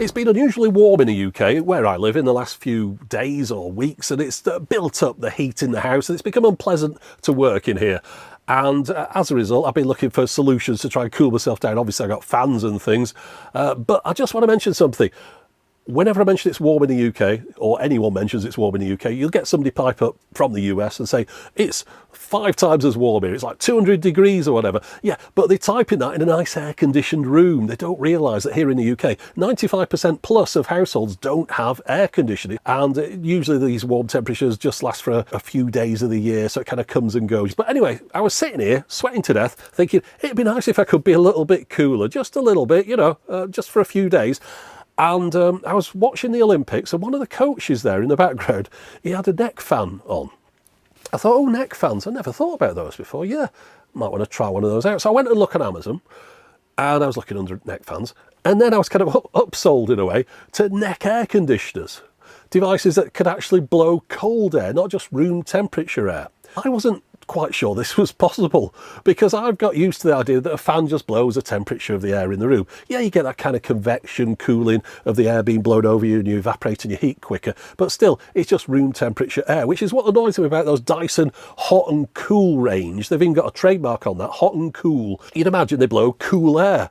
It's been unusually warm in the UK, where I live, in the last few days or weeks, and it's built up the heat in the house, and it's become unpleasant to work in here. And as a result, I've been looking for solutions to try and cool myself down. Obviously, I've got fans and things, but I just want to mention something. Whenever I mention it's warm in the UK, or anyone mentions it's warm in the UK, you'll get somebody pipe up from the US and say, it's 5 times as warm here, it's like 200 degrees or whatever. Yeah, but they type in that in a nice air-conditioned room. They don't realise that here in the UK, 95% plus of households don't have air conditioning. And usually these warm temperatures just last for a few days of the year, so it kind of comes and goes. But anyway, I was sitting here, sweating to death, thinking, it'd be nice if I could be a little bit cooler, just a little bit, you know, just for a few days. And I was watching the Olympics, and one of the coaches there in the background, he had a neck fan on. I thought, oh, neck fans, I never thought about those before. Yeah, might want to try one of those out. So I went and looked on Amazon, and I was looking under neck fans. And then I was kind of upsold in a way to neck air conditioners, devices that could actually blow cold air, not just room temperature air. I wasn't quite sure this was possible, because I've got used to the idea that a fan just blows the temperature of the air in the room. Yeah, you get that kind of convection cooling of the air being blown over you and you evaporate and you heat quicker, but still it's just room temperature air, which is what annoys me about those Dyson hot and cool range. They've even got a trademark on that, hot and cool. You'd imagine they blow cool air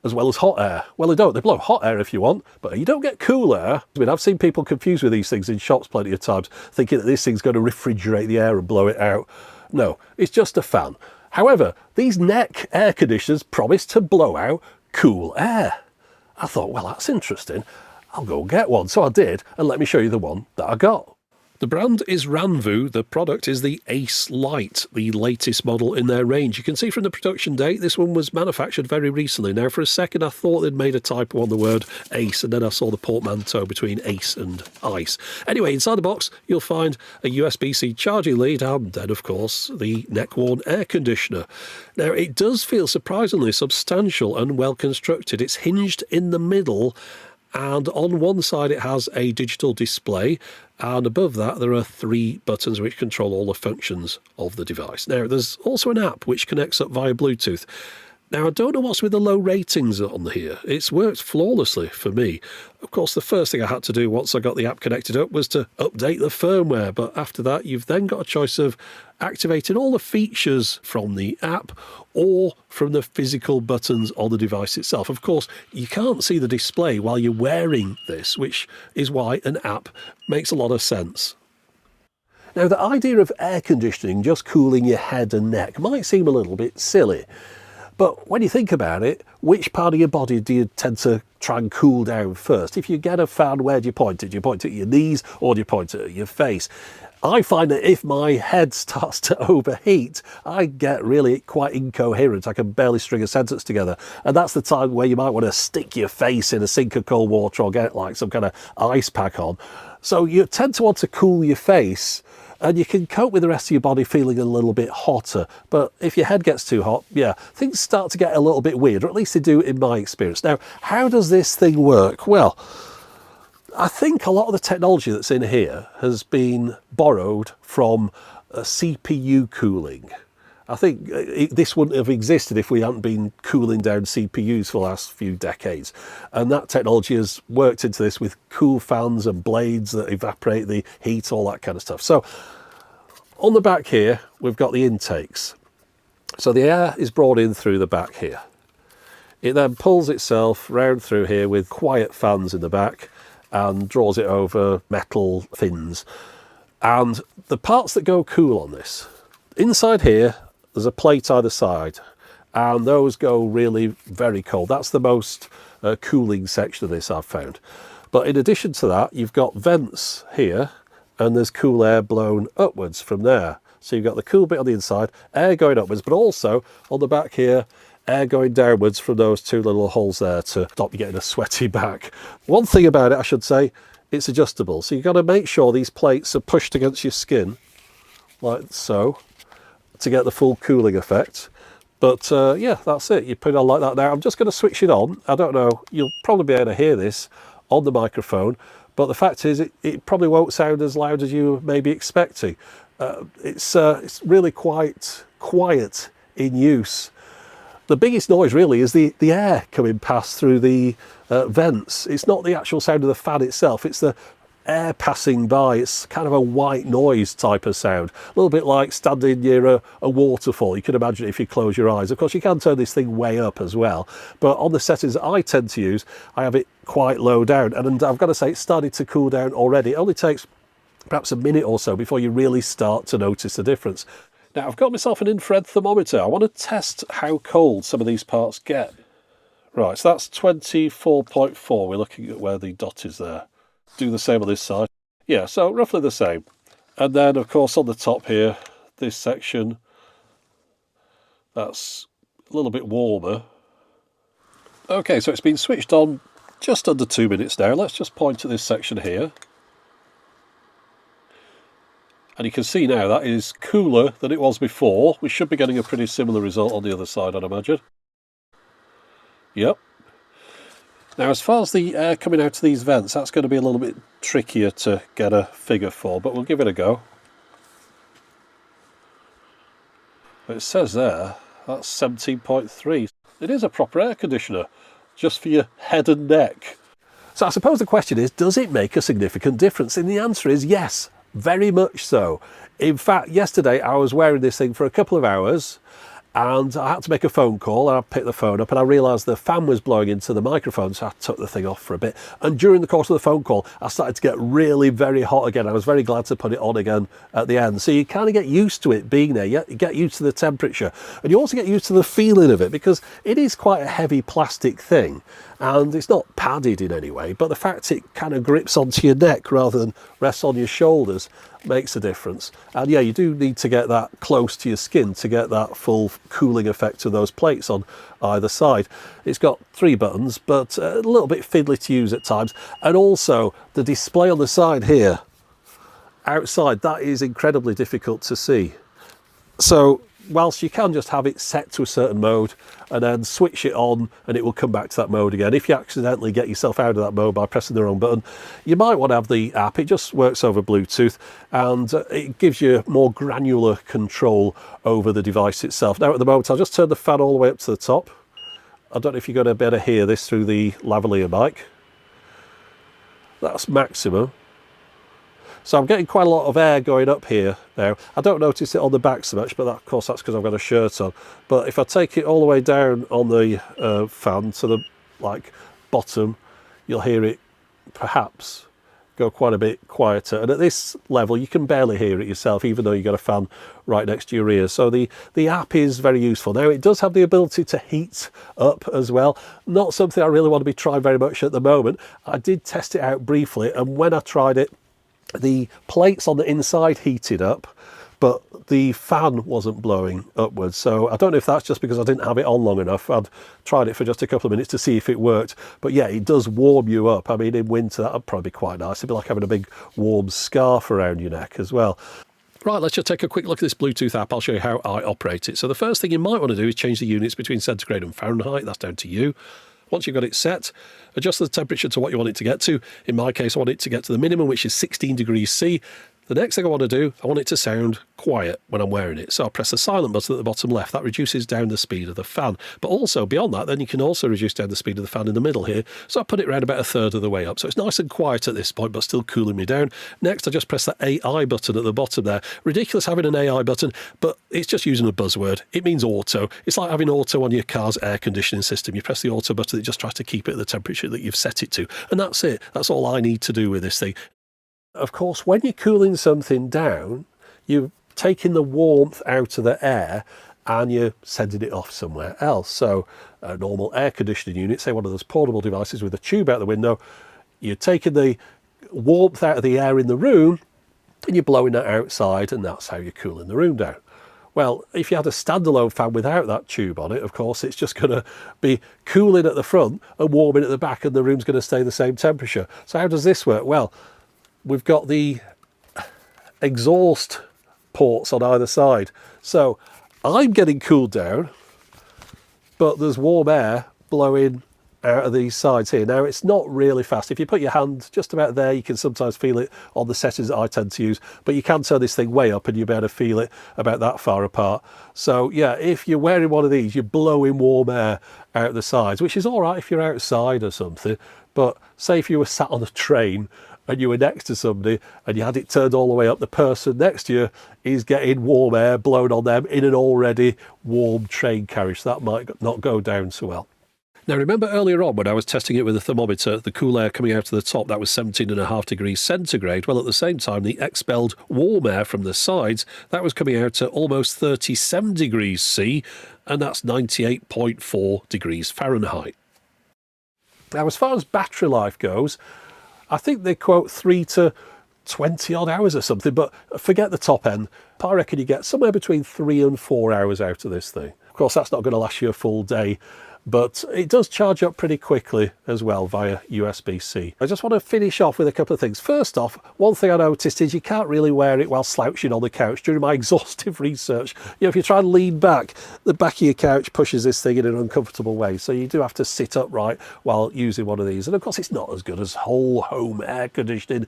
as well as hot air. Well, they don't. They blow hot air if you want, but you don't get cool air. I mean, I've seen people confused with these things in shops plenty of times, thinking that this thing's going to refrigerate the air and blow it out. No, it's just a fan. However, these neck air conditioners promise to blow out cool air. I thought, well, that's interesting. I'll go get one. So I did, and let me show you the one that I got. The brand is Ranvoo. The product is the Aice Lite, the latest model in their range. You can see from the production date, this one was manufactured very recently. Now, for a second, I thought they'd made a typo on the word Ace, and then I saw the portmanteau between Ace and Ice. Anyway, inside the box, you'll find a USB-C charging lead, and then, of course, the neck-worn air conditioner. Now, it does feel surprisingly substantial and well-constructed. It's hinged in the middle, and on one side it has a digital display, and above that there are 3 buttons which control all the functions of the device. Now, there's also an app which connects up via Bluetooth. Now, I don't know what's with the low ratings on here. It's worked flawlessly for me. Of course, the first thing I had to do once I got the app connected up was to update the firmware, but after that you've then got a choice of activating all the features from the app or from the physical buttons on the device itself. Of course, you can't see the display while you're wearing this, which is why an app makes a lot of sense. Now, the idea of air conditioning just cooling your head and neck might seem a little bit silly. But when you think about it, which part of your body do you tend to try and cool down first? If you get a fan, where do you point it? Do you point it at your knees, or do you point it at your face? I find that if my head starts to overheat, I get really quite incoherent. I can barely string a sentence together. And that's the time where you might want to stick your face in a sink of cold water or get like some kind of ice pack on. So you tend to want to cool your face, and you can cope with the rest of your body feeling a little bit hotter. But if your head gets too hot, yeah, things start to get a little bit weird, or at least they do in my experience. Now, how does this thing work? Well, I think a lot of the technology that's in here has been borrowed from CPU cooling. I think this wouldn't have existed if we hadn't been cooling down CPUs for the last few decades. And that technology has worked into this with cool fans and blades that evaporate the heat, all that kind of stuff. So on the back here, we've got the intakes. So the air is brought in through the back here. It then pulls itself round through here with quiet fans in the back and draws it over metal fins. And the parts that go cool on this, inside here, there's a plate either side, and those go really very cold. That's the most cooling section of this I've found. But in addition to that, you've got vents here, and there's cool air blown upwards from there. So you've got the cool bit on the inside, air going upwards, but also on the back here, air going downwards from those 2 little holes there to stop you getting a sweaty back. One thing about it, I should say, it's adjustable. So you've got to make sure these plates are pushed against your skin, like so, to get the full cooling effect. But yeah, that's it. You put it on like that. Now, I'm just going to switch it on. I don't know, you'll probably be able to hear this on the microphone, but the fact is it probably won't sound as loud as you may be expecting. It's really quite quiet in use. The biggest noise really is the air coming past through the vents. It's not the actual sound of the fan itself, it's the air passing by. It's kind of a white noise type of sound, a little bit like standing near a waterfall. You can imagine it if you close your eyes. Of course, you can turn this thing way up as well, but on the settings that I tend to use, I have it quite low down, and I've got to say, it's started to cool down already. It only takes perhaps a minute or so before you really start to notice the difference. Now, I've got myself an infrared thermometer. I want to test how cold some of these parts get. Right, so that's 24.4. We're looking at where the dot is there. Do the same on this side. Yeah, so roughly the same. And then, of course, on the top here, this section, that's a little bit warmer. Okay, so it's been switched on just under 2 minutes now. Let's just point to this section here. And you can see now that is cooler than it was before. We should be getting a pretty similar result on the other side, I'd imagine. Yep. Now, as far as the air coming out of these vents, that's going to be a little bit trickier to get a figure for, but we'll give it a go. It says there, that's 17.3. It is a proper air conditioner, just for your head and neck. So I suppose the question is, does it make a significant difference? And the answer is yes. Very much so. In fact, yesterday I was wearing this thing for a couple of hours and I had to make a phone call, and I picked the phone up and I realised the fan was blowing into the microphone, so I took the thing off for a bit. And during the course of the phone call, I started to get really very hot again. I was very glad to put it on again at the end. So you kind of get used to it being there. You get used to the temperature, and you also get used to the feeling of it, because it is quite a heavy plastic thing. And it's not padded in any way, but the fact it kind of grips onto your neck rather than rests on your shoulders makes a difference. And yeah, you do need to get that close to your skin to get that full cooling effect of those plates on either side. It's got 3 buttons, but a little bit fiddly to use at times. And also the display on the side here, outside, that is incredibly difficult to see. So whilst you can just have it set to a certain mode and then switch it on and it will come back to that mode again, if you accidentally get yourself out of that mode by pressing the wrong button, you might want to have the app. It just works over Bluetooth, and it gives you more granular control over the device itself. Now at the moment, I'll just turn the fan all the way up to the top. I don't know if you're going to be able to hear this through the lavalier mic. That's maximum. So I'm getting quite a lot of air going up here now. I don't notice it on the back so much, but that, of course that's because I've got a shirt on. But if I take it all the way down on the fan to the bottom, you'll hear it perhaps go quite a bit quieter. And at this level, you can barely hear it yourself, even though you've got a fan right next to your ears. So the app is very useful. Now, it does have the ability to heat up as well. Not something I really want to be trying very much at the moment. I did test it out briefly, and when I tried it, the plates on the inside heated up, but the fan wasn't blowing upwards. So I don't know if that's just because I didn't have it on long enough. I'd tried it for just a couple of minutes to see if it worked. But yeah, it does warm you up. I mean, in winter, that would probably be quite nice. It'd be like having a big warm scarf around your neck as well. Right, let's just take a quick look at this Bluetooth app. I'll show you how I operate it. So the first thing you might want to do is change the units between centigrade and Fahrenheit. That's down to you. Once you've got it set, adjust the temperature to what you want it to get to. In my case, I want it to get to the minimum, which is 16 degrees C. The next thing I want to do, I want it to sound quiet when I'm wearing it. So I'll press the silent button at the bottom left. That reduces down the speed of the fan. But also, beyond that, then you can also reduce down the speed of the fan in the middle here. So I put it around about 1/3 of the way up. So it's nice and quiet at this point, but still cooling me down. Next, I just press that AI button at the bottom there. Ridiculous having an AI button, but it's just using a buzzword. It means auto. It's like having auto on your car's air conditioning system. You press the auto button, it just tries to keep it at the temperature that you've set it to. And that's it. That's all I need to do with this thing. Of course, when you're cooling something down, you're taking the warmth out of the air and you're sending it off somewhere else. So a normal air conditioning unit, say one of those portable devices with a tube out the window, you're taking the warmth out of the air in the room and you're blowing that outside, and that's how you're cooling the room down. Well, if you had a standalone fan without that tube on it, of course, it's just going to be cooling at the front and warming at the back, and the room's going to stay the same temperature. So how does this work? Well, we've got the exhaust ports on either side. So I'm getting cooled down, but there's warm air blowing out of these sides here. Now, it's not really fast. If you put your hand just about there, you can sometimes feel it on the settings that I tend to use, but you can turn this thing way up and you'll be able to feel it about that far apart. So yeah, if you're wearing one of these, you're blowing warm air out the sides, which is all right if you're outside or something. But say if you were sat on a train and you were next to somebody and you had it turned all the way up, the person next to you is getting warm air blown on them in an already warm train carriage. So that might not go down so well. Now, remember earlier on when I was testing it with a thermometer, the cool air coming out of the top, that was 17.5 degrees centigrade. Well, at the same time, the expelled warm air from the sides, that was coming out at almost 37 degrees C, and that's 98.4 degrees Fahrenheit. Now, as far as battery life goes, I think they quote 3 to 20 odd hours or something, but forget the top end. I reckon you get somewhere between 3 and 4 hours out of this thing. Of course, that's not going to last you a full day, but it does charge up pretty quickly as well via USB-C. I just want to finish off with a couple of things. First off, one thing I noticed is you can't really wear it while slouching on the couch. During my exhaustive research, you know, if you try and lean back, the back of your couch pushes this thing in an uncomfortable way. So you do have to sit upright while using one of these. And of course, it's not as good as whole home air conditioning,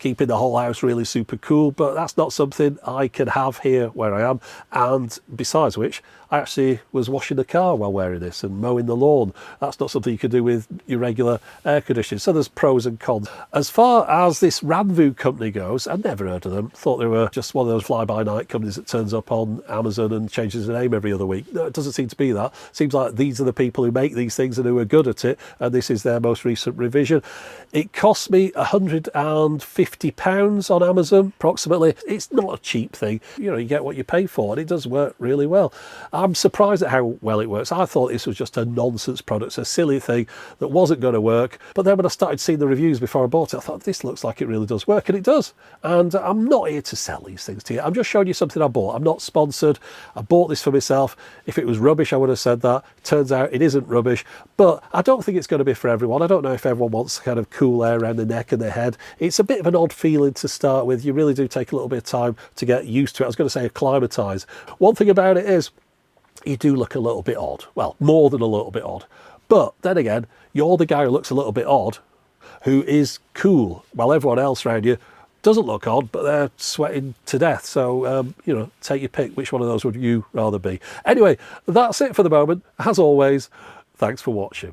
keeping the whole house really super cool, but that's not something I can have here where I am. And besides which, I actually was washing the car while wearing this and mowing the lawn. That's not something you can do with your regular air conditioning. So there's pros and cons. As far as this Ranvoo company goes, I'd never heard of them. Thought they were just one of those fly-by-night companies that turns up on Amazon and changes their name every other week. No, it doesn't seem to be that. Seems like these are the people who make these things and who are good at it, and this is their most recent revision. It cost me £150 on Amazon, approximately. It's not a cheap thing. You know, you get what you pay for, and it does work really well. I'm surprised at how well it works. I thought this was just a nonsense product, a silly thing that wasn't going to work. But then when I started seeing the reviews before I bought it, I thought, this looks like it really does work, and it does. And I'm not here to sell these things to you. I'm just showing you something I bought. I'm not sponsored. I bought this for myself. If it was rubbish, I would have said that. Turns out it isn't rubbish, but I don't think it's going to be for everyone. I don't know if everyone wants kind of cool air around the neck and the head. It's a bit of an odd feeling to start with. You really do take a little bit of time to get used to it. I was going to say acclimatise. One thing about it is, you do look a little bit odd. Well, more than a little bit odd. But then again, you're the guy who looks a little bit odd, who is cool, while everyone else around you doesn't look odd, but they're sweating to death. So, you know, take your pick. Which one of those would you rather be? Anyway, that's it for the moment. As always, thanks for watching.